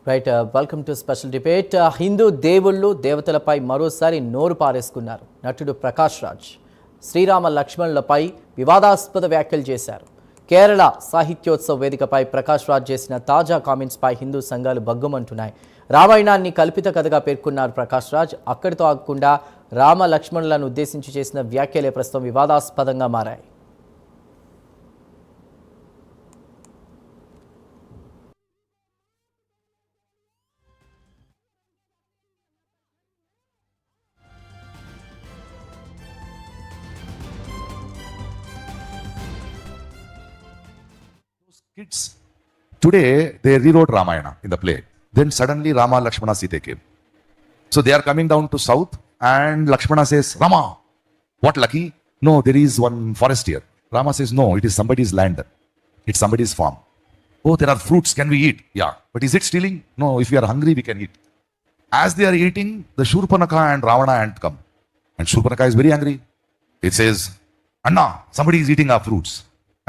Right welcome to special debate. Hindu దేవుళ్ళు దేవతలపై మరోసారి నోరు పారేసుకున్నారు. నటుడు ప్రకాష్ రాజ్ శ్రీరామ లక్ష్మణులపై వివాదాస్పద వ్యాఖ్యలు చేశారు. కేరళ సాహిత్యోత్సవ వేదికపై ప్రకాష్ రాజ్ చేసిన తాజా కామెంట్స్పై హిందూ సంఘాలు బగ్గుమంటున్నాయి. రామాయణాన్ని కల్పిత కథగా పేర్కొన్నారు ప్రకాష్ రాజ్. అక్కడితో ఆగకుండా రామ లక్ష్మణులను ఉద్దేశించి చేసిన వ్యాఖ్యలే ప్రస్తుతం వివాదాస్పదంగా మారాయి. Kids, today they rewrote Ramayana in the play. Then suddenly Rama, Lakshmana, Sita came. So they are coming down to south and Lakshmana says, Rama, what lucky? No, there is one forest here. Rama says, no, it is somebody's land. It's somebody's farm. Oh, there are fruits, can we eat? Yeah. But is it stealing? No, if we are hungry, we can eat. As they are eating, the Shurpanaka and Ravana ant come. And Shurpanaka is very angry. It says, Anna, somebody is eating our fruits.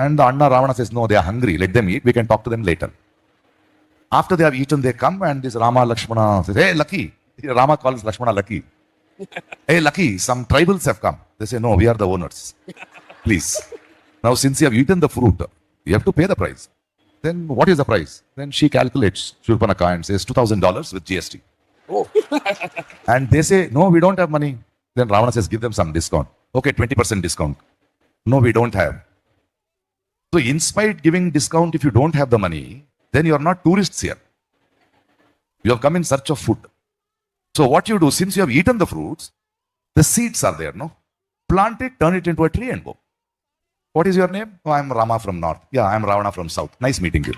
And the Anna Ravana says, no, they are hungry. Let them eat. We can talk to them later. After they have eaten, they come and this Rama Lakshmana says, hey, lucky. Rama calls Lakshmana lucky. Hey, lucky, some tribals have come. They say, no, we are the owners. Please. Now, since you have eaten the fruit, you have to pay the price. Then what is the price? Then she calculates, Shurpanaka, and says $2,000 with GST. Oh. And they say, no, we don't have money. Then Ravana says, give them some discount. Okay, 20% discount. No, we don't have. So in spite giving discount, if you don't have the money, then you are not tourists here. You have come in search of food. So what you do, since you have eaten the fruits, the seeds are there, no? Plant it, turn it into a tree and go. What is your name? Oh, I am Rama from north. Yeah, I am Ravana from south. Nice meeting you.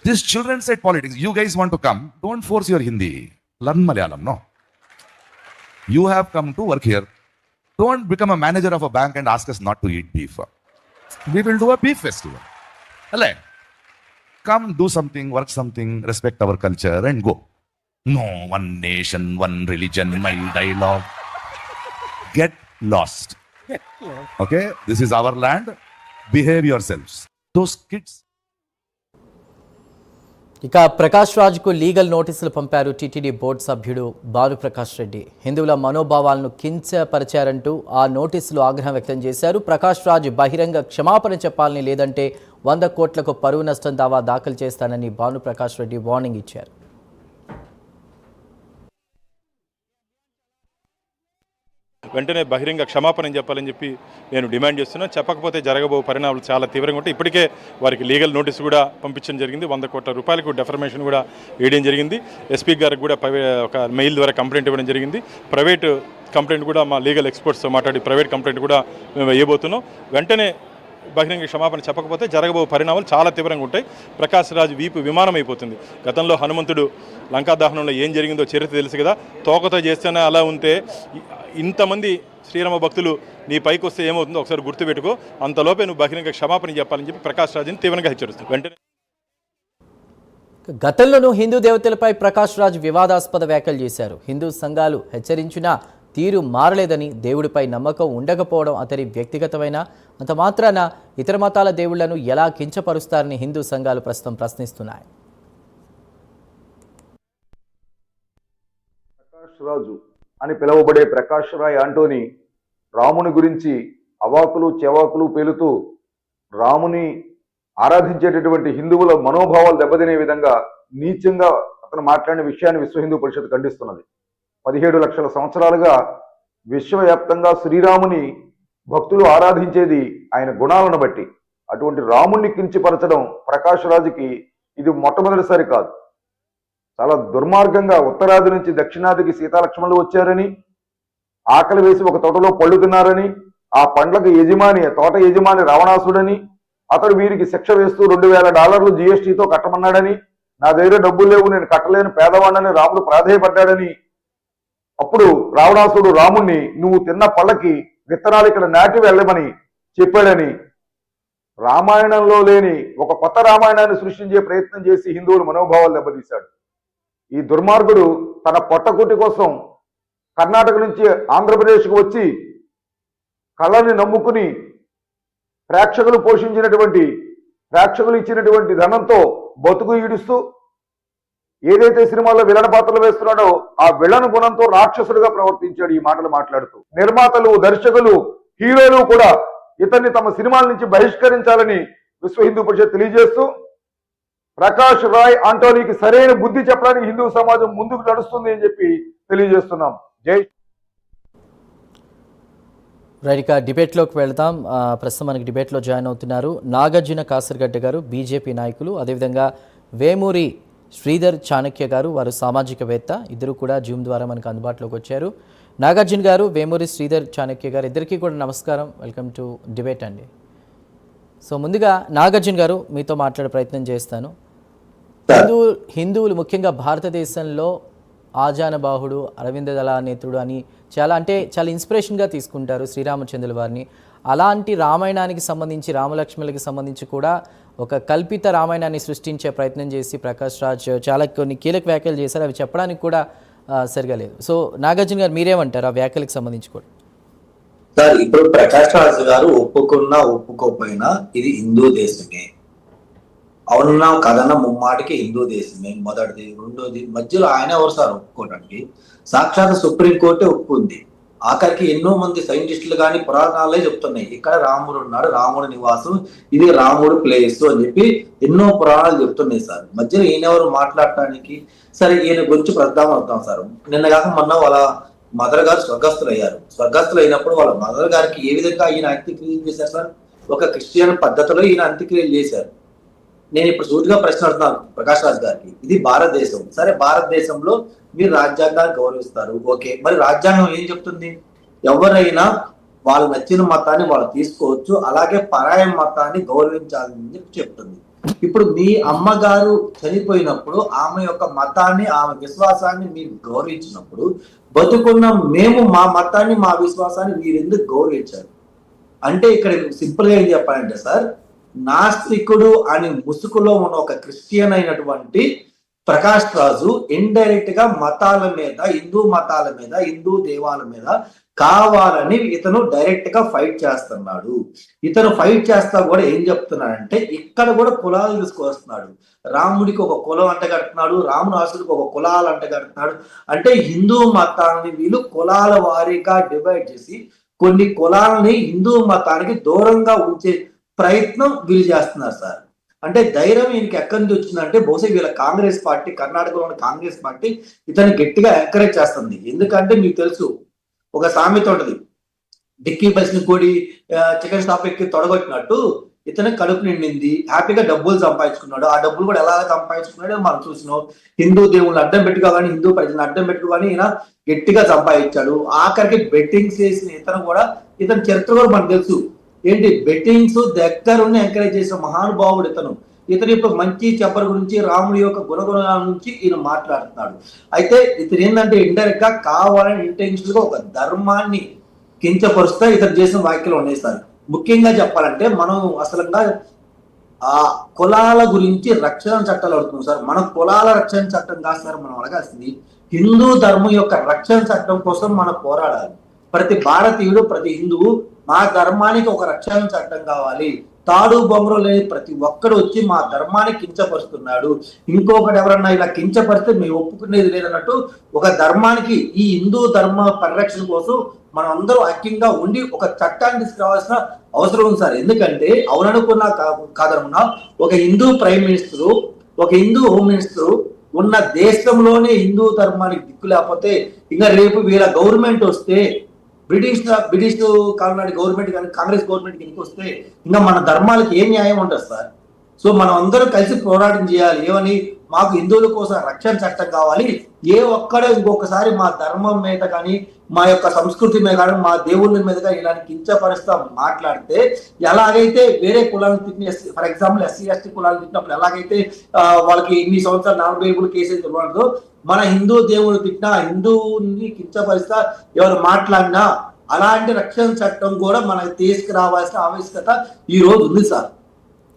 These children said politics. You guys want to come, don't force your Hindi. Learn Malayalam, no? You have come to work here. Don't become a manager of a bank and ask us not to eat beef. We will do a beef festival. Come, do something, work something, respect our culture and go. No, one nation, one religion, my dialogue. Get lost. Okay, this is our land. Behave yourselves. Those kids. ఇక Prakash రాజ్కు legal నోటీసులు పంపారు TTD board సభ్యుడు భానుప్రకాష్ రెడ్డి. హిందువుల మనోభావాలను కించపరిచారంటూ ఆ నోటీసులు ఆగ్రహం వ్యక్తం చేశారు. ప్రకాష్ రాజ్ బహిరంగ క్షమాపణ చెప్పాలని, లేదంటే 100 కోట్లకు పరువు నష్టం దావా దాఖలు చేస్తానని భానుప్రకాష్ రెడ్డి వార్నింగ్ ఇచ్చారు. వెంటనే బహిరంగ క్షమాపణ చెప్పాలని చెప్పి నేను డిమాండ్ చేస్తున్నాను. చెప్పకపోతే జరగబో పరిణామాలు చాలా తీవ్రంగా ఉంటాయి. ఇప్పటికే వారికి లీగల్ నోటీసు కూడా పంపించడం జరిగింది. 100 కోట్ల రూపాయలకు డెఫర్మేషన్ కూడా వేయడం జరిగింది. ఎస్పీ గారికి కూడా ఒక మెయిల్ ద్వారా కంప్లైంట్ ఇవ్వడం జరిగింది. ప్రైవేట్ కంప్లైంట్ కూడా మా లీగల్ ఎక్స్పర్ట్స్తో మాట్లాడి ప్రైవేట్ కంప్లైంట్ కూడా మేము వేయబోతున్నాం. వెంటనే బహిరంగ క్షమాపణ చెప్పకపోతే జరగబో పరిణామాలు చాలా తీవ్రంగా ఉంటాయి. ప్రకాష్ రాజ్ వీపు విమానం అయిపోతుంది. గతంలో హనుమంతుడు లంకా దహనంలో ఏం జరిగిందో చరిత్ర తెలుసు కదా. తోకతో చేస్తేనే అలా ఉంటే ఇంతమంది శ్రీరామ భక్తులు నీ పైకి వస్తే ఏమవుతుందో ఒకసారి గుర్తుపెట్టుకో. అంతలోపే నువ్వు బహిరంగ క్షమాపణ చెప్పాలని చెప్పి ప్రకాష్ రాజ్ని తీవ్రంగా హెచ్చరిస్తుంది. వెంటనే గతంలోనూ హిందూ దేవతలపై ప్రకాష్ రాజ్ వివాదాస్పద వ్యాఖ్యలు చేశారు. హిందూ సంఘాలు హెచ్చరించినా తీరు మారలేదని, దేవుడిపై నమ్మకం ఉండకపోవడం అతని వ్యక్తిగతమైన, అంత మాత్రాన ఇతర మతాల దేవుళ్లను ఎలా కించపరుస్తారని హిందూ సంఘాలు ప్రస్తుతం ప్రశ్నిస్తున్నాయి. ప్రకాష్ రాజు అని పిలువబడే ప్రకాష్ రాయ్ ఆంటోనీ రాముని గురించి అవాకులు చెవాకులు పేలుతూ రాముని ఆరాధించేటటువంటి హిందువుల మనోభావాలు దెబ్బతినే విధంగా నీచంగా అతను మాట్లాడిన విషయాన్ని విశ్వ హిందూ పరిషత్ ఖండిస్తున్నది. 17 లక్షల సంవత్సరాలుగా విశ్వవ్యాప్తంగా శ్రీరాముని భక్తులు ఆరాధించేది ఆయన గుణాలను బట్టి. అటువంటి రాముణ్ణి కించపరచడం ప్రకాష్ రాజుకి ఇది మొట్టమొదటిసారి కాదు. చాలా దుర్మార్గంగా ఉత్తరాది నుంచి దక్షిణాదికి సీతాలక్ష్మణులు వచ్చారని, ఆకలి వేసి ఒక తోటలో పళ్ళు తిన్నారని, ఆ పండ్లకు యజమాని తోట యజమాని రావణాసుడని, అతడు వీరికి శిక్ష వేస్తూ $2000 GSTతో కట్టమన్నాడని, నా దగ్గర డబ్బులు లేవు, నేను కట్టలేని పేదవాడిని రాముడు ప్రాధేయపడ్డాడని, అప్పుడు రావణాసుడు రాముణ్ణి నువ్వు తిన్న పళ్ళకి విత్తనాలు ఇక్కడ నాటి వెళ్ళమని చెప్పాడని, రామాయణంలో లేని ఒక కొత్త రామాయణాన్ని సృష్టించే ప్రయత్నం చేసి హిందువుల మనోభావాలు దెబ్బతీశాడు. ఈ దుర్మార్గుడు తన పొట్టకుటి కోసం కర్ణాటక నుంచి ఆంధ్రప్రదేశ్కు వచ్చి కళని నమ్ముకుని ప్రేక్షకులు ఇచ్చినటువంటి ధనంతో బతుకు ఈడుస్తూ ఏదైతే సినిమాల్లో విలన పాత్రలు వేస్తున్నాడో ఆ విలన గుణంతో రాక్షసుడిగా ప్రవర్తించాడు ఈ మాటలు మాట్లాడుతూ. నిర్మాతలు, దర్శకులు, హీరోలు కూడా ఇతన్ని తమ సినిమాల నుంచి బహిష్కరించాలని విశ్వ హిందూ పరిషత్ తెలియజేస్తూ, ప్రకాష్ రాయ్ ఆంటోనీకి సరైన బుద్ధి చెప్పడానికి హిందూ సమాజం ముందుకు నడుస్తుంది అని చెప్పి తెలియజేస్తున్నాం. జై రైట్, ఇక డిబేట్లోకి వెళ్తాం. ప్రస్తుతం మనకి డిబేట్లో జాయిన్ అవుతున్నారు నాగార్జున కాసర్గడ్డ గారు, బీజేపీ నాయకులు, అదేవిధంగా వేమూరి శ్రీధర్ చాణక్య గారు, వారు సామాజికవేత్త. ఇద్దరు కూడా జూమ్ ద్వారా మనకు అందుబాటులోకి వచ్చారు. నాగార్జున గారు, వేమూరి శ్రీధర్ చాణక్య గారు, ఇద్దరికీ కూడా నమస్కారం. వెల్కమ్ టు డిబేట్ అండి. సో ముందుగా నాగార్జున గారు మీతో మాట్లాడే ప్రయత్నం చేస్తాను. హిందువులు ముఖ్యంగా భారతదేశంలో ఆజానబాహుడు, అరవింద దళానేత్రుడు అని చాలా ఇన్స్పిరేషన్గా తీసుకుంటారు శ్రీరామచంద్రుల వారిని. అలాంటి రామాయణానికి సంబంధించి, రామలక్ష్మణులకి సంబంధించి కూడా ఒక కల్పిత రామాయణాన్ని సృష్టించే ప్రయత్నం చేసి ప్రకాష్ రాజ్ చాలా కొన్ని కీలక వ్యాఖ్యలు చేశారు. అవి చెప్పడానికి కూడా సరిగా లేదు. సో నాగార్జున గారు మీరేమంటారు ఆ వ్యాఖ్యలకు సంబంధించి కూడా? సార్, ఇప్పుడు ప్రకాష్ రాజ్ గారు ఒప్పుకున్నా ఒప్పుకోకపోయినా ఇది హిందూ దేశమే. అవునున్నా కథన ముమ్మాటికి హిందూ దేశమే. మొదటిది. రెండోది, మధ్యలో ఆయన ఎవరు సార్ ఒప్పుకోవడానికి? సాక్షాత్ సుప్రీంకోర్టే ఒప్పుకుంది. ఆఖరికి ఎన్నో మంది సైంటిస్టులు కానీ పురాణాలే చెప్తున్నాయి ఇక్కడ రాముడు ఉన్నాడు, రాముడు నివాసం, ఇది రాముడు ప్లేస్ అని చెప్పి ఎన్నో పురాణాలు చెప్తున్నాయి సార్. మధ్యలో ఈయనెవరు మాట్లాడటానికి? సరే, ఈయన గురించి ప్రస్తావన వద్దాం సార్. నిన్న కాక మొన్న వాళ్ళ మదర్ గారు స్వర్గస్థులు అయ్యారు. స్వర్గస్థులు అయినప్పుడు వాళ్ళ మదర్ గారికి ఏ విధంగా ఈయన అంత్యక్రియలు చేశారు సార్? ఒక క్రిస్టియన్ పద్ధతిలో ఈయన అంత్యక్రియలు చేశారు. నేను ఇప్పుడు సూటిగా ప్రశ్న అడుగుతున్నాను ప్రకాష్ రాజ్ గారికి. ఇది భారతదేశం. సరే, భారతదేశంలో మీరు రాజ్యాంగాన్ని గౌరవిస్తారు, ఓకే. మరి రాజ్యాంగం ఏం చెప్తుంది? ఎవరైనా వాళ్ళు నచ్చిన మతాన్ని వాళ్ళు తీసుకోవచ్చు, అలాగే పరాయ మతాన్ని గౌరవించాలని చెప్తుంది. ఇప్పుడు మీ అమ్మగారు చనిపోయినప్పుడు ఆమె యొక్క మతాన్ని, ఆమె విశ్వాసాన్ని మీరు గౌరవించినప్పుడు, బతుకున్న మేము మా మతాన్ని, మా విశ్వాసాన్ని మీరు ఎందుకు గౌరవించారు? అంటే ఇక్కడ సింపుల్ గా ఏం చెప్పాలంటే సార్, నాస్తికుడు అని ముసుగులో ఉన్న ఒక క్రిస్టియన్ అయినటువంటి ప్రకాష్ రాజు ఇండైరెక్ట్ గా మతాల మీద, హిందూ మతాల మీద, హిందూ దేవాల మీద కావాలని ఇతను డైరెక్ట్ గా ఫైట్ చేస్తున్నాడు. ఇతను ఫైట్ చేస్తా కూడా ఏం చెప్తున్నాడంటే, ఇక్కడ కూడా కులాలు తీసుకొస్తున్నాడు. రాముడికి ఒక కులం అంటగడుతున్నాడు, రామనాసుడికి ఒక కులాలు అంటగడుతున్నాడు. అంటే హిందూ మతాన్ని వీళ్ళు కులాల వారీగా డివైడ్ చేసి కొన్ని కులాలని హిందూ మతానికి దూరంగా ఉంచే ప్రయత్నం వీళ్ళు చేస్తున్నారు సార్. అంటే ధైర్యం ఈయనకి ఎక్కడి నుంచి వచ్చిందంటే, బహుశా వీళ్ళ కాంగ్రెస్ పార్టీ, కర్ణాటకలో ఉన్న కాంగ్రెస్ పార్టీ ఇతను గట్టిగా ఎంకరేజ్ చేస్తుంది. ఎందుకంటే మీకు తెలుసు, ఒక సామెత ఉంటది, డిక్కీ బస్ ని కోడి చికెన్ స్టాప్ ఎక్కి తొడగొట్టినట్టు ఇతను కడుపు నిండింది, హ్యాపీగా డబ్బులు సంపాదించుకున్నాడు. ఆ డబ్బులు కూడా ఎలా సంపాదించుకున్నాడో మనం చూసినాం. హిందూ దేవుళ్ళు అడ్డం పెట్టుకోగాని, హిందూ ప్రజలను అడ్డం పెట్టుకోగాని ఈయన గట్టిగా సంపాదించాడు. ఆఖరికి బెట్టింగ్స్ చేసిన ఇతను చరిత్ర కూడా మనకు తెలుసు. ఏంటి, బెట్టింగ్స్ దగ్గరుండి ఎంకరేజ్ చేసిన మహానుభావుడు ఇతను. ఇప్పుడు మంచి చెప్పర గురించి, రాముడి యొక్క గుణగుణాల నుంచి ఈయన మాట్లాడుతున్నాడు. అయితే ఇతను ఏంటంటే ఇండైరెక్ట్ గా కావాలని ఇంటెన్షన్ గా ఒక ధర్మాన్ని కించపరుస్తా ఇతను చేసిన వ్యాఖ్యలు ఉన్నాయి సార్. ముఖ్యంగా చెప్పాలంటే మనం అసలుగా ఆ కులాల గురించి రక్షణ చట్టాలు అడుగుతున్నాం సార్. మన కులాల రక్షణ చట్టం కాదు సార్ మనం అడగాల్సింది, హిందూ ధర్మం యొక్క రక్షణ చట్టం కోసం మనం పోరాడాలి. ప్రతి భారతీయుడు, ప్రతి హిందువు మా ధర్మానికి ఒక రక్షణ చట్టం కావాలి. తాడు బొమ్మరు లేని ప్రతి ఒక్కడు వచ్చి మా ధర్మాన్ని కించపరుస్తున్నాడు, ఇంకొకటి ఎవరన్నా ఇలా కించపరిస్తే మేము ఒప్పుకునేది లేదన్నట్టు ఒక ధర్మానికి, ఈ హిందూ ధర్మ పరిరక్షణ కోసం మనం అందరూ ఐక్యంగా ఉండి ఒక చట్టాన్ని తీసుకురావాల్సిన అవసరం ఉంది సార్. ఎందుకంటే అవుననుకున్నా కాదనుకున్నా ఒక హిందూ ప్రైమ్ మినిస్టరు, ఒక హిందూ హోమ్ మినిస్టరు ఉన్న దేశంలోనే హిందూ ధర్మానికి దిక్కు లేకపోతే, ఇంకా రేపు వీళ్ళ గవర్నమెంట్ వస్తే, బ్రిటిష్ కాలనాటి గవర్నమెంట్ కానీ కాంగ్రెస్ గవర్నమెంట్ కిందకి వస్తే ఇంకా మన ధర్మాలకి ఏం న్యాయం ఉంటుంది సార్? సో మనం అందరూ కలిసి పోరాటం చేయాలి. ఏమని, మాకు హిందువుల కోసం రక్షణ చట్టం కావాలి. ఏ ఒక్కడే ఇంకొకసారి మా ధర్మం మీద కానీ, మా యొక్క సంస్కృతి మీద కానీ, మా దేవుళ్ళ మీద కానీ ఇలాంటి కించపరుస్తా మాట్లాడితే, ఎలాగైతే వేరే కులాలను తిట్టిన, ఫర్ ఎగ్జాంపుల్ ఎస్సీ ఎస్టీ కులాలను తిట్టినప్పుడు ఎలాగైతే వాళ్ళకి ఇన్ని సంవత్సరాలు 40 కేసులు ఇవ్వడంతో, మన హిందూ దేవుడు తిట్టినా, హిందువుని కించపరిస్తా ఎవరు మాట్లాడినా అలాంటి రక్షణ చట్టం కూడా మనకు తీసుకురావాల్సిన ఆవశ్యకత ఈ రోజు ఉంది సార్.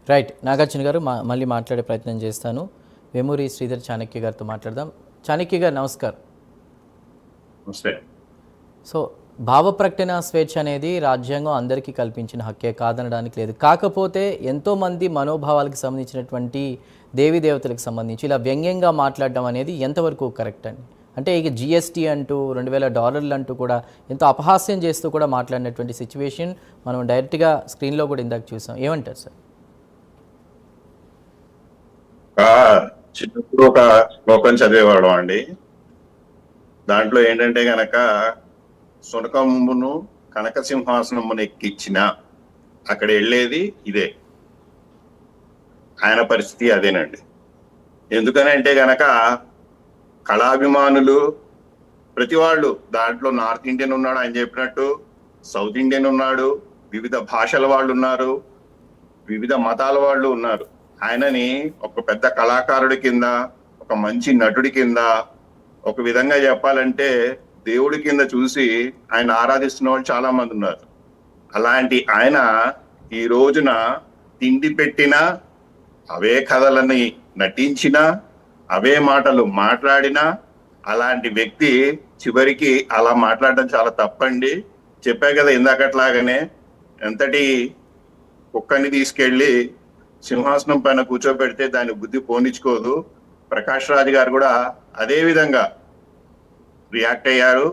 రైట్, నాగార్జున గారు మళ్ళీ మాట్లాడే ప్రయత్నం చేస్తాను. వేమూరి శ్రీధర్ చాణక్య గారితో మాట్లాడదాం. చాణక్య గారు నమస్కారం. నమస్తే. సో భావ ప్రకటన స్వేచ్ఛ అనేది రాజ్యాంగం అందరికీ కల్పించిన హక్కే, కాదనడానికి లేదు. కాకపోతే ఎంతోమంది మనోభావాలకు సంబంధించినటువంటి దేవీ దేవతలకు సంబంధించి ఇలా వ్యంగ్యంగా మాట్లాడడం అనేది ఎంతవరకు కరెక్ట్ అండి? అంటే ఇక జిఎస్టీ అంటూ $2,000 అంటూ కూడా ఎంతో అపహాస్యం చేస్తూ కూడా మాట్లాడినటువంటి సిచ్యువేషన్ మనం డైరెక్ట్గా స్క్రీన్లో కూడా ఇందాక చూసాం. ఏమంటారు సార్? చిన్నప్పుడు ఒక శ్లోకం చదివేవాడు అండి. దాంట్లో ఏంటంటే గనక సునకమును కనక సింహాసనమును ఎక్కించిన అక్కడ వెళ్ళేది ఇదే. ఆయన పరిస్థితి అదేనండి. ఎందుకనంటే గనక కళాభిమానులు ప్రతి వాళ్ళు దాంట్లో నార్త్ ఇండియన్ ఉన్నాడు, ఆయన చెప్పినట్టు సౌత్ ఇండియన్ ఉన్నాడు, వివిధ భాషల వాళ్ళు ఉన్నారు, వివిధ మతాల వాళ్ళు ఉన్నారు. ఆయనని ఒక పెద్ద కళాకారుడి కింద, ఒక మంచి నటుడి కింద, ఒక విధంగా చెప్పాలంటే దేవుడి కింద చూసి ఆయన ఆరాధిస్తున్న వాళ్ళు చాలా మంది ఉన్నారు. అలాంటి ఆయన ఈ రోజున తిండి పెట్టిన, అవే కథలని నటించిన, అవే మాటలు మాట్లాడినా అలాంటి వ్యక్తి చివరికి అలా మాట్లాడడం చాలా తప్పండి. చెప్పా కదా ఇందాకట్లాగానే, ఎంతటి కుక్కని తీసుకెళ్లి సింహాసనం పైన కూర్చోబెడితే దాని బుద్ధి పోనిచ్చుకోదు. ప్రకాష్ రాజ్ గారు కూడా అదే విధంగా రియాక్ట్ అయ్యారు.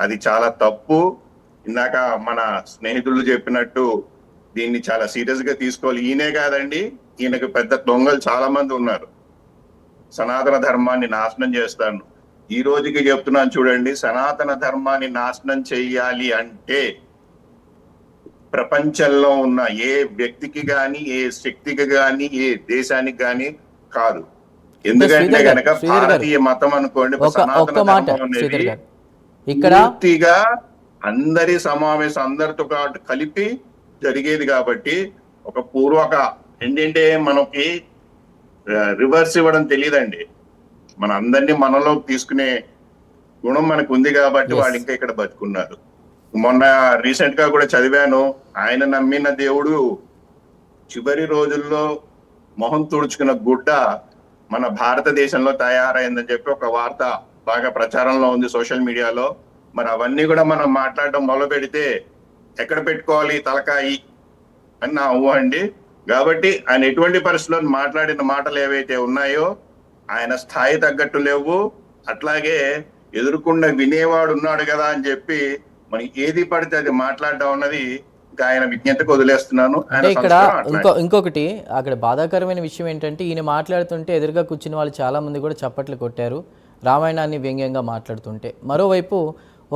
అది చాలా తప్పు. ఇందాక మన స్నేహితులు చెప్పినట్టు దీన్ని చాలా సీరియస్ గా తీసుకోవాలి. ఈయనే కాదండి, ఈయనకు పెద్ద దొంగలు చాలా మంది ఉన్నారు. సనాతన ధర్మాన్ని నాశనం చేస్తాను. ఈ రోజుకి చెప్తున్నాను చూడండి, సనాతన ధర్మాన్ని నాశనం చెయ్యాలి అంటే ప్రపంచంలో ఉన్న ఏ వ్యక్తికి గాని, ఏ శక్తికి గాని, ఏ దేశానికి గాని కాదు. ఎందుకంటే గనక భారతీయ మతం అనుకోండి, సనాతన ధర్మం అనేది పూర్తిగా అందరి సమావేశం, అందరితో కలిపి జరిగేది కాబట్టి ఒక పూర్వక ఏంటంటే మనకి రివర్స్ ఇవ్వడం తెలియదండి. మన అందరినీ మనలోకి తీసుకునే గుణం మనకు ఉంది కాబట్టి వాళ్ళు ఇంకా ఇక్కడ బతుకున్నారు. మొన్న రీసెంట్ గా కూడా చదివాను, ఆయన నమ్మిన దేవుడు చివరి రోజుల్లో మొహం తుడుచుకున్న గుడ్డ మన భారతదేశంలో తయారైందని చెప్పి ఒక వార్త బాగా ప్రచారంలో ఉంది సోషల్ మీడియాలో. మరి అవన్నీ కూడా మనం మాట్లాడడం మొదలు పెడితే ఎక్కడ పెట్టుకోవాలి తలకాయి అని నా ఊహ అండి. కాబట్టి ఆయన ఎటువంటి పరిస్థితుల్లో మాట్లాడిన మాటలు ఏవైతే ఉన్నాయో ఆయన స్థాయి తగ్గట్టు లేవు. అట్లాగే ఎదురుకుండా వినేవాడు ఉన్నాడు కదా అని చెప్పి మనకి ఏది పడితే అది మాట్లాడడం అన్నది ఇంకా ఆయన విజ్ఞతకు వదిలేస్తున్నాను. అంటే ఇక్కడ ఇంకొకటి అక్కడ బాధాకరమైన విషయం ఏంటంటే, ఈయన మాట్లాడుతుంటే ఎదురుగా కూర్చున్న వాళ్ళు చాలా మంది కూడా చప్పట్లు కొట్టారు రామాయణాన్ని వ్యంగ్యంగా మాట్లాడుతుంటే. మరోవైపు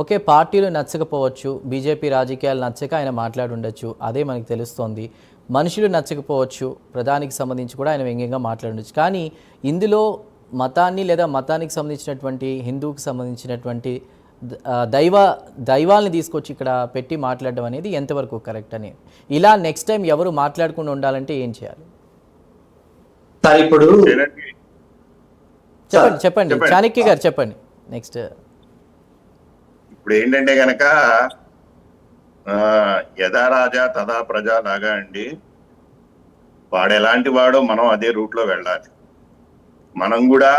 ఒకే పార్టీలు నచ్చకపోవచ్చు, బీజేపీ రాజకీయాలు నచ్చక ఆయన మాట్లాడుండొచ్చు, అదే మనకు తెలుస్తోంది. మనుషులు నచ్చకపోవచ్చు, ప్రధానికి సంబంధించి కూడా ఆయన వ్యంగ్యంగా మాట్లాడవచ్చు. కానీ ఇందులో లేదా మతానికి సంబంధించినటువంటి, హిందువుకి సంబంధించినటువంటి దైవాల్ని తీసుకొచ్చి ఇక్కడ పెట్టి మాట్లాడడం అనేది ఎంతవరకు కరెక్ట్ అని, ఇలా నెక్స్ట్ టైం ఎవరు మాట్లాడకుండా ఉండాలంటే ఏం చేయాలి? ఇప్పుడు చెప్పండి చాణక్య గారు, చెప్పండి నెక్స్ట్. ఇప్పుడు ఏంటంటే గనక యథా రాజా తదా ప్రజా లాగా అండి, వాడు ఎలాంటి వాడో మనం అదే రూట్ లో వెళ్ళాలి. మనం కూడా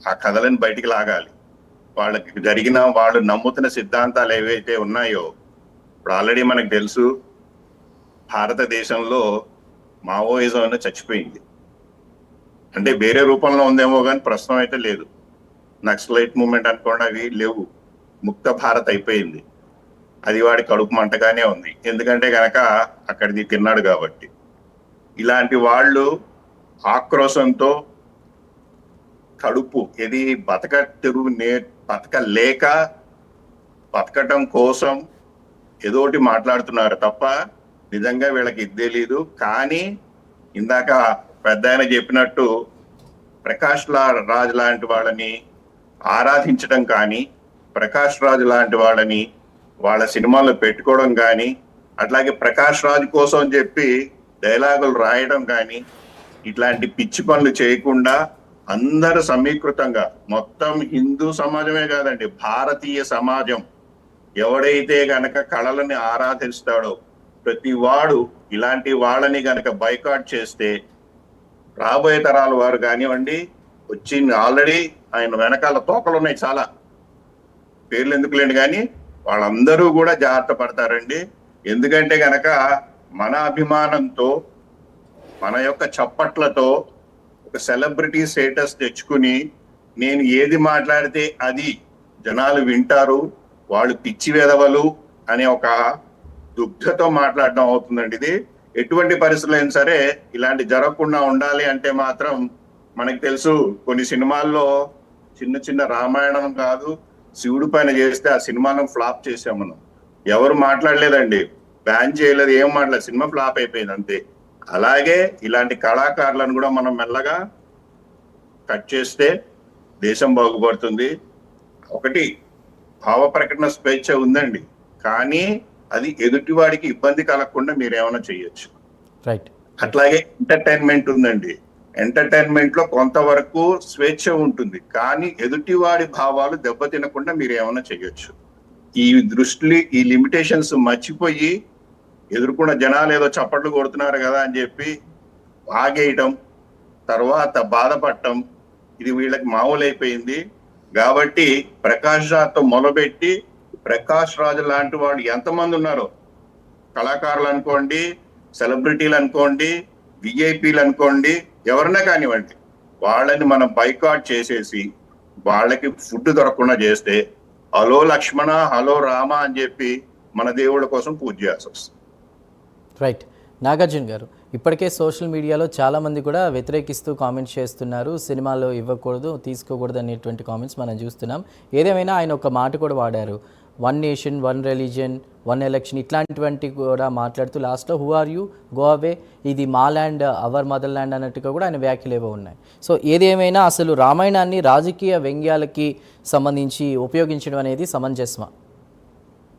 ఆ కథలను బయటికి లాగాలి. వాళ్ళకి జరిగిన, వాళ్ళు నమ్ముతున్న సిద్ధాంతాలు ఏవైతే ఉన్నాయో, ఇప్పుడు ఆల్రెడీ మనకు తెలుసు భారతదేశంలో మావోయిజం అనేది చచ్చిపోయింది. అంటే వేరే రూపంలో ఉందేమో కానీ ప్రస్తుతం అయితే లేదు. నక్సలైట్ మూవ్మెంట్ అనుకోండి, అవి లేవు. ముక్త భారత్ అయిపోయింది. అది వాడి కడుపు మంటగానే ఉంది. ఎందుకంటే గనక అక్కడిది తిన్నాడు కాబట్టి. ఇలాంటి వాళ్ళు ఆక్రోశంతో కడుపు ఇది బతకలేక బతకటం కోసం ఏదోటి మాట్లాడుతున్నారు తప్ప నిజంగా వీళ్ళకి ఇది తెలీదు. కానీ ఇందాక పెద్ద ఆయన చెప్పినట్టు ప్రకాష్ రాజ్ లాంటి వాళ్ళని ఆరాధించడం కానీ, ప్రకాష్ రాజ్ లాంటి వాళ్ళని వాళ్ళ సినిమాల్లో పెట్టుకోవడం కానీ, అట్లాగే ప్రకాష్ రాజ్ కోసం చెప్పి డైలాగులు రాయడం కానీ, ఇట్లాంటి పిచ్చి పనులు చేయకుండా అందరూ సమీకృతంగా, మొత్తం హిందూ సమాజమే కాదండి, భారతీయ సమాజం ఎవడైతే గనక కళలని ఆరాధిస్తాడో ప్రతి వాడు ఇలాంటి వాళ్ళని గనక బైకాట్ చేస్తే రాబోయే తరాల వారు కానివ్వండి, ఆల్రెడీ ఆయన వెనకాల తోకలు ఉన్నాయి, చాలా పేర్లు ఎందుకు లేండి కానీ వాళ్ళందరూ కూడా జాగ్రత్త పడతారండి. ఎందుకంటే గనక మన అభిమానంతో, మన యొక్క చప్పట్లతో ఒక సెలబ్రిటీ స్టేటస్ తెచ్చుకుని నేను ఏది మాట్లాడితే అది జనాలు వింటారు, వాళ్ళు పిచ్చి వెదవలు అనే ఒక దుగ్ధతో మాట్లాడడం అవుతుందండి. ఇది ఎటువంటి పరిస్థితులు అయినా సరే ఇలాంటి జరగకుండా ఉండాలి అంటే మాత్రం మనకి తెలుసు, కొన్ని సినిమాల్లో చిన్న చిన్న రామాయణం కాదు శివుడి పైన చేస్తే ఆ సినిమాను ఫ్లాప్ చేసాం మనం. ఎవరు మాట్లాడలేదండి, బ్యాన్ చేయలేదు, ఏం మాట్లాడలేదు, సినిమా ఫ్లాప్ అయిపోయింది అంతే. అలాగే ఇలాంటి కళాకారులను కూడా మనం మెల్లగా కట్ చేస్తే దేశం బాగుపడుతుంది. ఒకటి, భావ ప్రకటన స్వేచ్ఛ ఉందండి, కానీ అది ఎదుటివాడికి ఇబ్బంది కలగకుండా మీరు ఏమైనా చేయొచ్చు. రైట్. అట్లాగే ఎంటర్టైన్మెంట్ ఉందండి, ఎంటర్టైన్మెంట్ లో కొంతవరకు స్వేచ్ఛ ఉంటుంది, కానీ ఎదుటివాడి భావాలు దెబ్బతినకుండా మీరు ఏమైనా చేయొచ్చు. ఈ దృష్టి, ఈ లిమిటేషన్స్ మర్చిపోయి ఎదుర్కొన్న జనాలు ఏదో చప్పట్లు కొడుతున్నారు కదా అని చెప్పి ఆగేయటం, తర్వాత బాధపడటం, ఇది వీళ్ళకి మామూలు అయిపోయింది. కాబట్టి ప్రకాష్ రాజ్తో మొదలుపెట్టి ప్రకాష్ రాజ్ లాంటి వాళ్ళు ఎంతమంది ఉన్నారో, కళాకారులు అనుకోండి, సెలబ్రిటీలు అనుకోండి, విఐపీలు అనుకోండి, ఎవరైనా కానివ్వండి, వాళ్ళని మనం బైకాట్ చేసేసి వాళ్ళకి ఫుడ్ దొరకకుండా చేస్తే హలో లక్ష్మణ, హలో రామ అని చెప్పి మన దేవుళ్ళ కోసం పూజ చేయాల్సి వస్తుంది. రైట్. నాగార్జున గారు, ఇప్పటికే సోషల్ మీడియాలో చాలామంది కూడా వ్యతిరేకిస్తూ కామెంట్స్ చేస్తున్నారు, సినిమాలో ఇవ్వకూడదు, తీసుకోకూడదు అనేటువంటి కామెంట్స్ మనం చూస్తున్నాం. ఏదేమైనా ఆయన ఒక మాట కూడా వాడారు, 1 నేషన్ 1 రిలీజియన్ 1 ఎలక్షన్, ఇట్లాంటివంటి కూడా మాట్లాడుతూ లాస్ట్లో who are you, go away, ఇది మా ల్యాండ్, అవర్ మదర్ ల్యాండ్ అన్నట్టుగా కూడా ఆయన వ్యాఖ్యలు ఏవో ఉన్నాయి. సో ఏదేమైనా అసలు రామాయణాన్ని రాజకీయ వ్యంగ్యాలకి సంబంధించి ఉపయోగించడం అనేది సమంజసమా?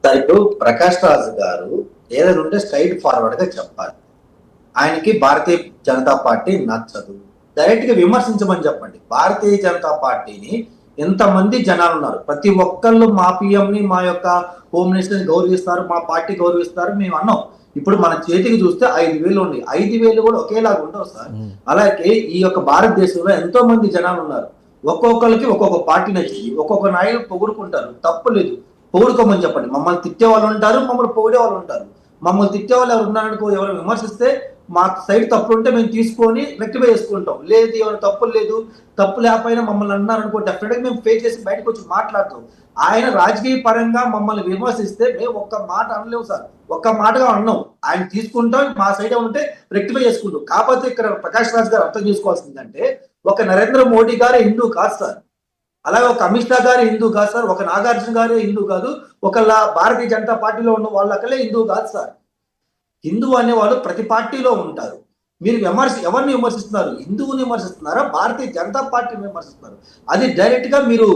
సార్, ఇప్పుడు ప్రకాష్ రాజ్ గారు ఏదైనా ఉంటే స్ట్రైట్ ఫార్వర్డ్ గా చెప్పాలి. ఆయనకి భారతీయ జనతా పార్టీ నచ్చదు, డైరెక్ట్ గా విమర్శించమని చెప్పండి. భారతీయ జనతా పార్టీని ఎంతమంది జనాలు ఉన్నారు, ప్రతి ఒక్కళ్ళు మా పిఎంని, మా యొక్క హోమ్ మినిస్టర్ని గౌరవిస్తారు, మా పార్టీ గౌరవిస్తారు మేము అన్నాం. ఇప్పుడు మన చేతికి చూస్తే 5,000 ఉన్నాయి, 5,000 కూడా ఒకేలాగా ఉండవు సార్. అలాగే ఈ యొక్క భారతదేశంలో ఎంతో మంది జనాలు ఉన్నారు, ఒక్కొక్కరికి ఒక్కొక్క పార్టీ నచ్చింది, ఒక్కొక్క నాయకులు పొగుడుకుంటారు, తప్పు లేదు, పొగుడుకోమని చెప్పండి. మమ్మల్ని తిట్టే వాళ్ళు ఉంటారు, మమ్మల్ని పొగిడే వాళ్ళు ఉంటారు. మమ్మల్ని తిట్టే వాళ్ళు ఎవరు ఉన్నారనుకో, ఎవరు విమర్శిస్తే మా సైడ్ తప్పులు ఉంటే మేము తీసుకొని రెక్టిఫై చేసుకుంటాం. లేదు, ఎవరు తప్పులు లేదు, తప్పు లేకపోయినా మమ్మల్ని అన్నారనుకో, డెఫినెట్ గా మేము ఫేస్ చేసి బయటకు వచ్చి మాట్లాడతాం. ఆయన రాజకీయ పరంగా మమ్మల్ని విమర్శిస్తే మేము ఒక్క మాట అనలేము సార్, ఒక్క మాటగా అన్నాం. ఆయన తీసుకుంటాం, మా సైడ్ ఉంటే రెక్టిఫై చేసుకుంటాం. కాకపోతే ఇక్కడ ప్రకాష్ రాజ్ గారు అర్థం చేసుకోవాల్సిందంటే, ఒక నరేంద్ర మోడీ గారే హిందూ కాదు సార్, అలాగే ఒక అమిత్ షా గారు హిందూ కాదు సార్, ఒక నాగార్జున గారే హిందూ కాదు, ఒక భారతీయ జనతా పార్టీలో ఉన్న వాళ్ళకలే హిందూ కాదు సార్. హిందూ అనేవాళ్ళు ప్రతి పార్టీలో ఉంటారు. మీరు ఎవరిని విమర్శిస్తున్నారు? హిందువుని విమర్శిస్తున్నారా, భారతీయ జనతా పార్టీని విమర్శిస్తున్నారు? అది డైరెక్ట్ గా మీరు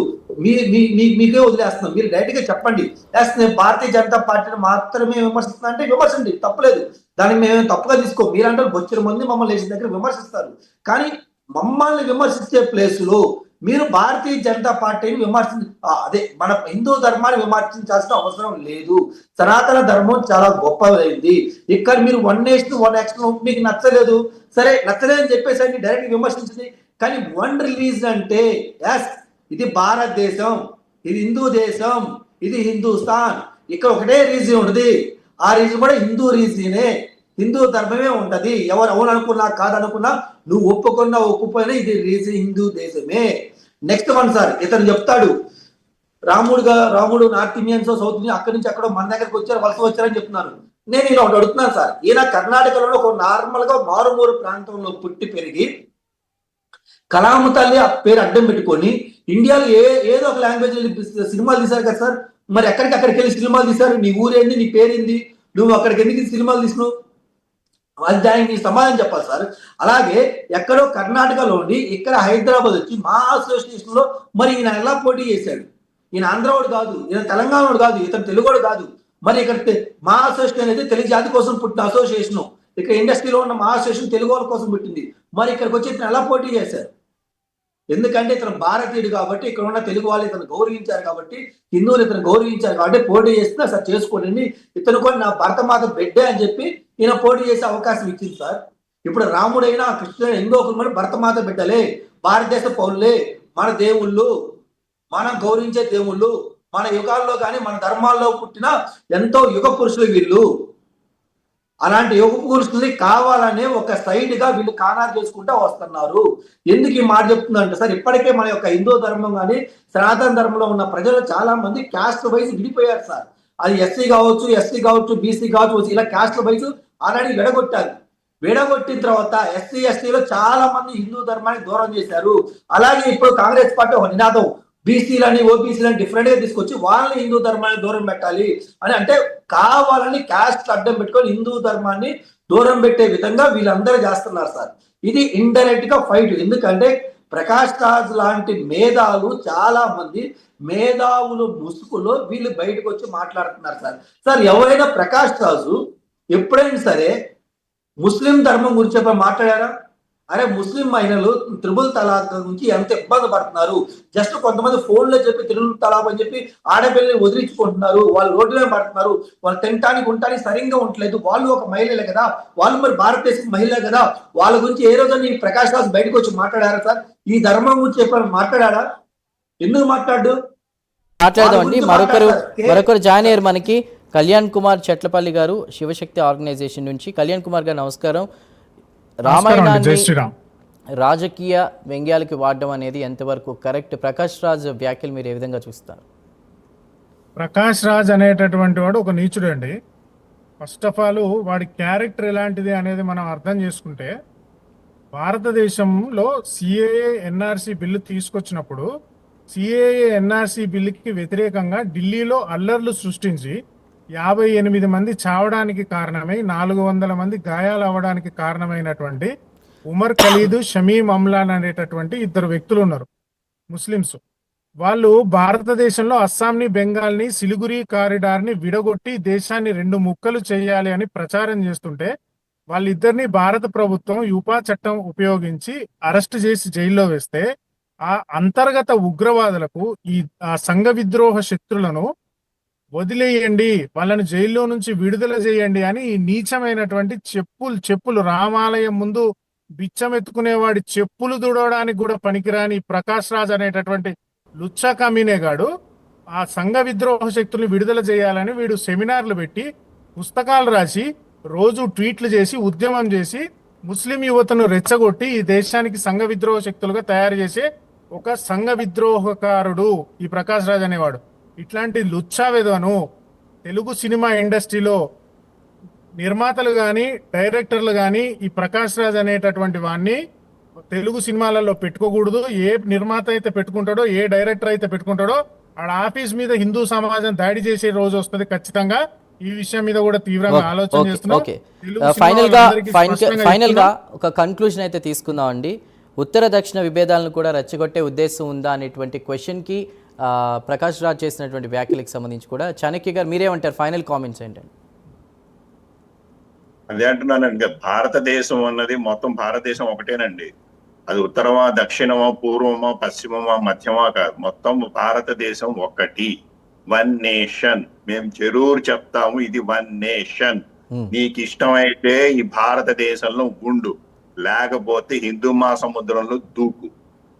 మీకే వదిలేస్తున్నారు. మీరు డైరెక్ట్ గా చెప్పండి, నేను భారతీయ జనతా పార్టీని మాత్రమే విమర్శిస్తున్నా అంటే విమర్శండి, తప్పులేదు, దాన్ని మేము తప్పుగా తీసుకో. మీరంటే బొచ్చిన మంది మమ్మల్ని లేచిన దగ్గర విమర్శిస్తారు, కానీ మమ్మల్ని విమర్శించే ప్లేసులో మీరు భారతీయ జనతా పార్టీని అదే మన హిందూ ధర్మాన్ని విమర్శించాల్సిన అవసరం లేదు. సనాతన ధర్మం చాలా గొప్పదైంది. ఇక్కడ మీరు 1 నేషన్ 1 ఎలక్షన్ మీకు నచ్చలేదు, సరే నచ్చలేదని చెప్పేసి డైరెక్ట్ విమర్శించింది. కానీ 1 రిలీజన్ అంటే ఎస్, ఇది భారతదేశం, ఇది హిందూ దేశం, ఇది హిందూస్థాన్, ఇక్కడ ఒకటే రీజన్ ఉంటుంది, ఆ రీజన్ కూడా హిందూ రీజనే, హిందూ ధర్మమే ఉంటది. ఎవరు అవును అనుకున్నా కాదనుకున్నా, నువ్వు ఒప్పుకున్నా ఒప్పుపోయినా ఇది రీజన్ హిందూ దేశమే. నెక్స్ట్ వన్ సార్, ఇతను చెప్తాడు రాముడు నార్త్ ఇండియన్స్ సౌత్ ఇండియన్ అక్కడి నుంచి అక్కడ మన దగ్గరకు వచ్చారు, వలస వచ్చారని చెప్తున్నారు. నేను ఇలా ఒకటి అడుగుతున్నాను సార్, ఈయన కర్ణాటకలో ఒక నార్మల్ గా మారుమూరు ప్రాంతంలో పుట్టి పెరిగి కలామ తల్లి ఆ పేరు అడ్డం పెట్టుకొని ఇండియాలో ఏదో ఒక లాంగ్వేజ్ సినిమాలు తీశారు కదా సార్. మరి అక్కడికి వెళ్ళి సినిమాలు తీశారు, నీ ఊరేంది, నీ పేరేంది, నువ్వు అక్కడికి ఎందుకు సినిమాలు తీసినావు? అది దానికి సమాధానం చెప్పాలి సార్. అలాగే ఎక్కడో కర్ణాటకలో ఉండి ఇక్కడ హైదరాబాద్ వచ్చి మా అసోసియేషన్ లో మరి ఈయన ఎలా పోటీ చేశాడు? ఈయన ఆంధ్రవాడు కాదు, ఈయన తెలంగాణవాడు కాదు, ఇతను తెలుగువాడు కాదు. మరి ఇక్కడ మా అసోసియేషన్ అనేది తెలుగు జాతి కోసం పుట్టిన అసోసియేషన్, ఇక్కడ ఇండస్ట్రీలో ఉన్న మా అసోసియేషన్ తెలుగు వాళ్ళ కోసం పుట్టింది. మరి ఇక్కడికి వచ్చి ఇతను ఎలా పోటీ చేశారు? ఎందుకంటే ఇతను భారతీయుడు కాబట్టి, ఇక్కడ ఉన్న తెలుగు వాళ్ళు ఇతను గౌరవించారు కాబట్టి, హిందువులు ఇతను గౌరవించారు కాబట్టి పోటీ చేస్తే అసలు చేసుకోండి, ఇతను కూడా నా భరతమాత బిడ్డే అని చెప్పి ఈయన పోటీ చేసే అవకాశం ఇచ్చింది సార్. ఇప్పుడు రాముడైనా కృష్ణుడైనా ఎందో ఒకరు భరతమాత బిడ్డలే, భారతదేశ పౌరులే, మన దేవుళ్ళు, మనం గౌరవించే దేవుళ్ళు, మన యుగాల్లో కానీ మన ధర్మాల్లో పుట్టిన ఎంతో యుగ పురుషులు వీళ్ళు. అలాంటి యుగ పురుషుల్ని కావాలనే ఒక సైడ్ గా వీళ్ళు కానారు చేసుకుంటూ వస్తున్నారు. ఎందుకు ఈ మాట చెప్తుందంటే సార్, ఇప్పటికే మన యొక్క హిందూ ధర్మం కానీ సనాతన ధర్మంలో ఉన్న ప్రజలు చాలా మంది క్యాస్ట్ వైజ్ విడిపోయారు సార్. అది ఎస్సీ కావచ్చు, ఎస్టీ కావచ్చు, బీసీ కావచ్చు, ఇలా క్యాస్ట్ వైజ్ ఆల్రెడీ విడగొట్టారు. విడగొట్టిన తర్వాత ఎస్సీ ఎస్టీలో చాలా మంది హిందూ ధర్మానికి దూరం చేశారు. అలాగే ఇప్పుడు కాంగ్రెస్ పార్టీ ఒక నినాదం, బీసీలని ఓబీసీలని డిఫరెంట్ గా తీసుకొచ్చి వాళ్ళని హిందూ ధర్మాన్ని దూరం పెట్టాలి అని, అంటే కావాలని క్యాస్ట్ అడ్డం పెట్టుకొని హిందూ ధర్మాన్ని దూరం పెట్టే విధంగా వీళ్ళందరూ చేస్తున్నారు సార్. ఇది ఇండైరెక్ట్ గా ఫైట్. ఎందుకంటే ప్రకాష్ రాజ్ లాంటి మేధావులు చాలా మంది మేధావులు ముసుగులో వీళ్ళు బయటకు వచ్చి మాట్లాడుతున్నారు సార్. సార్ ఎవరైనా ప్రకాష్ రాజు ఎప్పుడైనా సరే ముస్లిం ధర్మం గురించి మాట్లాడారా? అరే ముస్లిం మహిళలు త్రిబుల్ తలాక్ నుంచి ఎంత ఇబ్బంది పడుతున్నారు. జస్ట్ కొంతమంది ఫోన్లో చెప్పి త్రిబుల్ తలాక్ అని చెప్పి ఆడపిల్లని వదిలించుకుంటున్నారు, వాళ్ళు రోడ్డు మీద పడుతున్నారు, వాళ్ళు తినటానికి ఉండటానికి సరిగ్గా ఉండట్లేదు. వాళ్ళు ఒక మహిళలే కదా, వాళ్ళు మరి భారతదేశం మహిళలే కదా, వాళ్ళ గురించి ఏ రోజు ఈ ప్రకాష్ రాజ్ బయటకు వచ్చి మాట్లాడారా సార్? ఈ ధర్మం గురించి చెప్పారు మాట్లాడారా? ఎందుకు మాట్లాడు? మాట్లాడదామండి. మరొకరు జాయిన్ అయ్యారు మనకి, కళ్యాణ్ కుమార్ చెట్లపల్లి గారు, శివశక్తి ఆర్గనైజేషన్ నుంచి. కళ్యాణ్ కుమార్ గారు నమస్కారం. రామాయణాన్ని రాజకీయ వ్యంగ్యాలకి వాడడం అనేది ఎంతవరకు కరెక్ట్? ప్రకాష్ రాజ్ వ్యాఖ్యలు మీరు ఏ విధంగా చూస్తారు? ప్రకాష్ రాజ్ అనేటటువంటి వాడు ఒక నీచుడు అండి. ఫస్ట్ ఆఫ్ ఆల్ వాడి క్యారెక్టర్ ఎలాంటిది అనేది మనం అర్థం చేసుకుంటే, భారతదేశంలో సిఏఏ ఎన్ఆర్సి బిల్లు తీసుకొచ్చినప్పుడు సిఏఏ ఎన్ఆర్సి బిల్లుకి వ్యతిరేకంగా ఢిల్లీలో అల్లర్లు సృష్టించి 58 మంది చావడానికి కారణమై 400 మంది గాయాలు అవ్వడానికి కారణమైనటువంటి ఉమర్ ఖలీద్, షమీమ్ అమ్లాన్ అనేటటువంటి 2 వ్యక్తులు ఉన్నారు, ముస్లిమ్స్. వాళ్ళు భారతదేశంలో అస్సాంని, బెంగాల్ని, సిలిగురి కారిడార్ని విడగొట్టి దేశాన్ని 2 ముక్కలు చేయాలి అని ప్రచారం చేస్తుంటే వాళ్ళిద్దరిని భారత ప్రభుత్వం యూపా చట్టం ఉపయోగించి అరెస్ట్ చేసి జైల్లో వేస్తే, ఆ అంతర్గత ఉగ్రవాదులకు ఆ సంఘ విద్రోహ శక్తులను వదిలేయండి, వాళ్ళని జైల్లో నుంచి విడుదల చేయండి అని ఈ నీచమైనటువంటి చెప్పులు రామాలయం ముందు బిచ్చమెత్తుకునేవాడి చెప్పులు దుడవడానికి కూడా పనికిరాని ప్రకాష్ రాజ్ అనేటటువంటి లుచ్చా కమీనేగాడు ఆ సంఘ విద్రోహ శక్తుల్ని విడుదల చేయాలని వీడు సెమినార్లు పెట్టి పుస్తకాలు రాసి రోజు ట్వీట్లు చేసి ఉద్యమం చేసి ముస్లిం యువతను రెచ్చగొట్టి ఈ దేశానికి సంఘ విద్రోహ శక్తులుగా తయారు చేసే ఒక సంఘ విద్రోహకారుడు ఈ ప్రకాష్ రాజ్ అనేవాడు. ఇట్లాంటి లుచ్చా విధవను తెలుగు సినిమా ఇండస్ట్రీలో నిర్మాతలు కానీ డైరెక్టర్లు కానీ ఈ ప్రకాష్ రాజ్ అనేటటువంటి వాడిని తెలుగు సినిమాలలో పెట్టుకోకూడదు. ఏ నిర్మాత అయితే పెట్టుకుంటాడో, ఏ డైరెక్టర్ అయితే పెట్టుకుంటాడో ఆడ ఆఫీస్ మీద హిందూ సమాజం దాడి చేసే రోజు వస్తుంది ఖచ్చితంగా. ఈ విషయం మీద కూడా తీవ్రంగా ఆలోచన చేస్తున్నాం. ఫైనల్ గా ఒక కన్క్లూజన్ అయితే తీసుకుందాం అండి. ఉత్తర దక్షిణ విభేదాలను కూడా రెచ్చగొట్టే ఉద్దేశం ఉందా అనేటువంటి క్వశ్చన్ కి ప్రకాష్ రాజ్ చేసినటువంటి వ్యాఖ్యలకు సంబంధించి కూడా చాణక్య గారు మీరేమంటారు? ఫైనల్ కామెంట్స్ ఏంటండి? అదే అంటున్నానండి, భారతదేశం అన్నది మొత్తం భారతదేశం ఒకటేనండి. అది ఉత్తరమా, దక్షిణమా, పూర్వమా, పశ్చిమమా, మధ్యమా కాదు, మొత్తం భారతదేశం ఒక్కటి. 1 నేషన్. మేము జరూర్ చెప్తాము, ఇది 1 నేషన్. నీకు ఇష్టమైతే ఈ భారతదేశంలో ఉండు, లేకపోతే హిందూ మహాసముద్రంలో దూకు,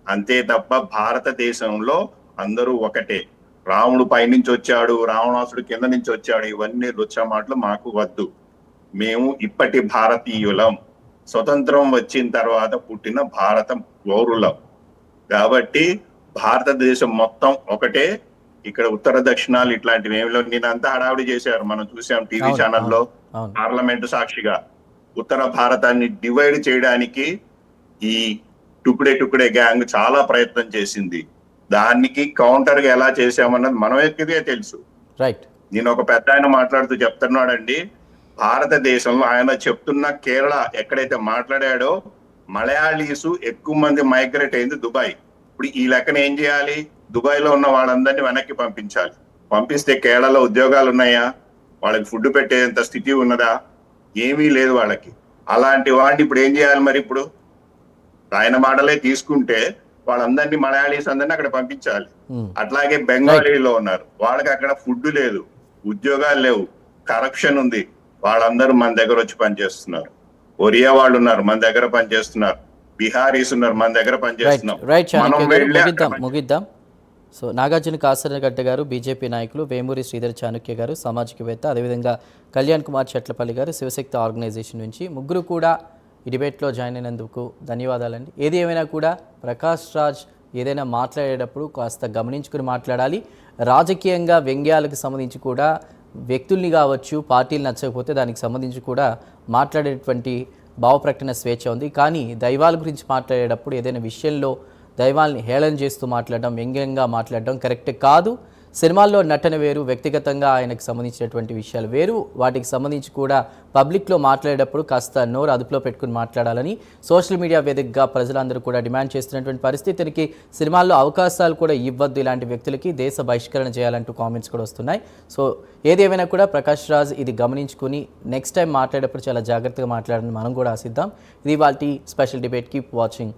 అంతే తప్ప భారతదేశంలో అందరూ ఒకటే. రాముడు పైనుంచి వచ్చాడు, రావణాసుడు కింద నుంచి వచ్చాడు, ఇవన్నీ లుచ్చ మాటలు మాకు వద్దు. మేము ఇప్పటి భారతీయులం, స్వతంత్రం వచ్చిన తర్వాత పుట్టిన భారత పౌరులం. కాబట్టి భారతదేశం మొత్తం ఒకటే. ఇక్కడ ఉత్తర దక్షిణాలు ఇట్లాంటివి ఏమిలో నేనంతా హడావిడి చేశారు, మనం చూసాం టీవీ ఛానల్లో, పార్లమెంటు సాక్షిగా. ఉత్తర భారతాన్ని డివైడ్ చేయడానికి ఈ టుకుడే గ్యాంగ్ చాలా ప్రయత్నం చేసింది. దానికి కౌంటర్ గా ఎలా చేశామన్నది మనం ఎక్కిదే తెలుసు. నేను ఒక పెద్ద ఆయన మాట్లాడుతూ చెప్తున్నాడండి, భారతదేశంలో ఆయన చెప్తున్న కేరళ ఎక్కడైతే మాట్లాడాడో మలయాళీసు ఎక్కువ మంది మైగ్రేట్ అయింది దుబాయ్. ఇప్పుడు ఈ లెక్కన ఏం చేయాలి? దుబాయ్ లో ఉన్న వాళ్ళందరినీ వెనక్కి పంపించాలి. పంపిస్తే కేరళలో ఉద్యోగాలు ఉన్నాయా? వాళ్ళకి ఫుడ్ పెట్టేంత స్థితి ఉన్నదా? ఏమీ లేదు వాళ్ళకి. అలాంటి వాడిని ఇప్పుడు ఏం చేయాలి? మరి ఇప్పుడు ఆయన మాటలే తీసుకుంటే వాళ్ళందరినీ మలయాళీస్ అందరినీ అక్కడ పంపించాలి. అట్లాగే బెంగాలీలో ఉన్నారు, వాళ్ళకి అక్కడ ఫుడ్ లేదు, ఉద్యోగాలు లేవు, కరప్షన్ ఉంది, వాళ్ళందరూ మన దగ్గర వచ్చి పనిచేస్తున్నారు. ఒరియా వాళ్ళు ఉన్నారు, మన దగ్గర పనిచేస్తున్నారు. బీహారీస్ ఉన్నారు, మన దగ్గర పనిచేస్తున్నారు. ముగిద్దాం. సో నాగార్జున కాసరగడ్డ గారు బీజేపీ నాయకులు, వేమూరి శ్రీధర్ చాణక్య గారు సామాజికవేత్త, అదేవిధంగా కళ్యాణ్ కుమార్ చెట్లపల్లి గారు శివశక్తి ఆర్గనైజేషన్ నుంచి ముగ్గురు కూడా ఈ డిబేట్లో జాయిన్ అయినందుకు ధన్యవాదాలండి. ఏది ఏమైనా కూడా ప్రకాష్ రాజ్ ఏదైనా మాట్లాడేటప్పుడు కాస్త గమనించుకుని మాట్లాడాలి. రాజకీయంగా వ్యంగ్యాలకు సంబంధించి కూడా వ్యక్తుల్ని కావచ్చు, పార్టీలు నచ్చకపోతే దానికి సంబంధించి కూడా మాట్లాడేటువంటి భావ ప్రకటన స్వేచ్ఛ ఉంది. కానీ దైవాల గురించి మాట్లాడేటప్పుడు ఏదైనా విషయంలో దైవాల్ని హేళన చేస్తూ మాట్లాడడం, వ్యంగ్యంగా మాట్లాడడం కరెక్ట్ కాదు. సినిమాల్లో నటన వేరు, వ్యక్తిగతంగా ఆయనకు సంబంధించినటువంటి విషయాలు వేరు. వాటికి సంబంధించి కూడా పబ్లిక్లో మాట్లాడేటప్పుడు కాస్త నోరు అదుపులో పెట్టుకుని మాట్లాడాలని సోషల్ మీడియా వేదికగా ప్రజలందరూ కూడా డిమాండ్ చేస్తున్నటువంటి పరిస్థితికి సినిమాల్లో అవకాశాలు కూడా ఇవ్వద్దు ఇలాంటి వ్యక్తులకి, దేశ బహిష్కరణ చేయాలంటూ కామెంట్స్ కూడా వస్తున్నాయి. సో ఏదేమైనా కూడా ప్రకాష్ రాజ్ ఇది గమనించుకుని నెక్స్ట్ టైం మాట్లాడేటప్పుడు చాలా జాగ్రత్తగా మాట్లాడాలని మనం కూడా ఆశిద్దాం. ఇది వాటి స్పెషల్ డిబేట్. Keep watching.